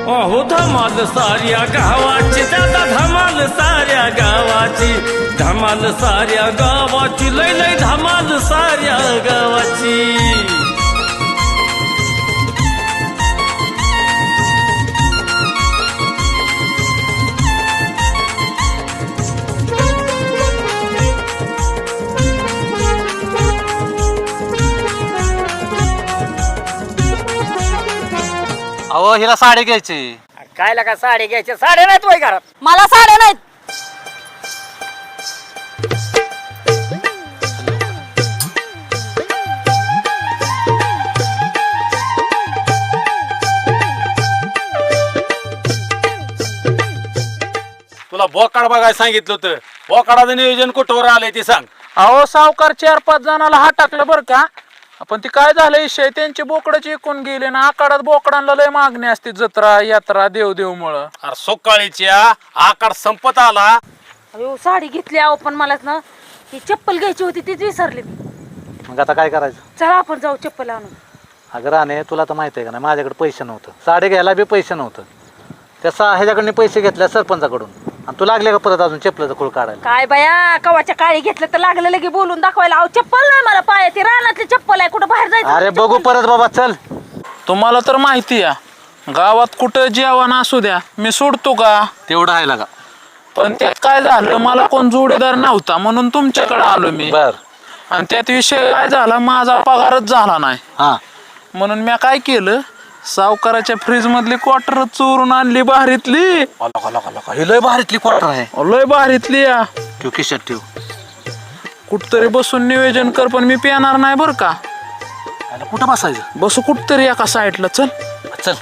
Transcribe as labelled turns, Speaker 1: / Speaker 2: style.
Speaker 1: अहो धमाल साऱ्या गावाची दादा धमाल साऱ्या गावाची धमाल साऱ्या गावाची लय लय धमाल साऱ्या गावाची
Speaker 2: अहो हिला साडी घ्यायची.
Speaker 3: काय लागा साडी घ्यायची? साड्या नाहीत वय घरात.
Speaker 4: मला साड्या नाहीत.
Speaker 5: तुला बोकाड बघायला सांगितलं होतं. बोकाडाचं नियोजन कुठवर आलंय ते सांग.
Speaker 6: अहो सावकार 4-5 जणाला हात टाकलं बरं का. पण ती काय झालं विषय त्यांचे बोकडच एकूण गेले ना. आकाडात बोकडांना लय मागणी असते जत्रा यात्रा देव मुळे.
Speaker 5: अरे सोकाळीच्या आकार संपत आला.
Speaker 4: अयो साडी घेतली अहो पण मलाच ना ही चप्पल घ्यायची होती तीच विसरली मी.
Speaker 2: मग आता काय करायचं?
Speaker 4: चला आपण जाऊ चप्पल आणून.
Speaker 2: अगं राणे तुला तर माहिती आहे का नाही माझ्याकडे पैसे नव्हतं. साडी घ्यायला बी पैसे नव्हतं. त्या ह्याच्याकडनं पैसे घेतल्या सरपंचाकडून. आणि तू लागले का परत अजून चपलाचं खूळ काढायला?
Speaker 4: काय बाया कवाच्या काळी घेतलं तर लागलं लगे बोलून दाखवायला. अहो चप्पल नाही मला पायाची रानातली चप्पल आहे. कुठं बाहेर जायचं?
Speaker 2: अरे बघू परत बाबा चल.
Speaker 6: तुम्हाला तर माहिती आहे गावात कुठं जेवण असू द्या मी सोडतो का.
Speaker 2: तेवढं आहे लागा.
Speaker 6: पण त्यात काय झालं मला कोण जोडीदार नव्हता म्हणून तुमच्याकडे आलो मी.
Speaker 2: बर.
Speaker 6: आणि त्यात विषय काय झाला माझा पगारच झाला नाही.
Speaker 2: हा
Speaker 6: म्हणून मी काय केलं सावकाराच्या फ्रीज मधली क्वार्टर चोरून आणली बाहेरीतली.
Speaker 2: ही लय भारीतली क्वार्टर आहे.
Speaker 6: लय बाहेरीतली या.
Speaker 2: ठेव खिशात ठेव.
Speaker 6: कुठतरी बसून नियोजन कर पण मी पिणार नाही बर का.
Speaker 2: कुठं बसायचं?
Speaker 6: बसू कुठतरी एका साईडला. चल
Speaker 2: चल.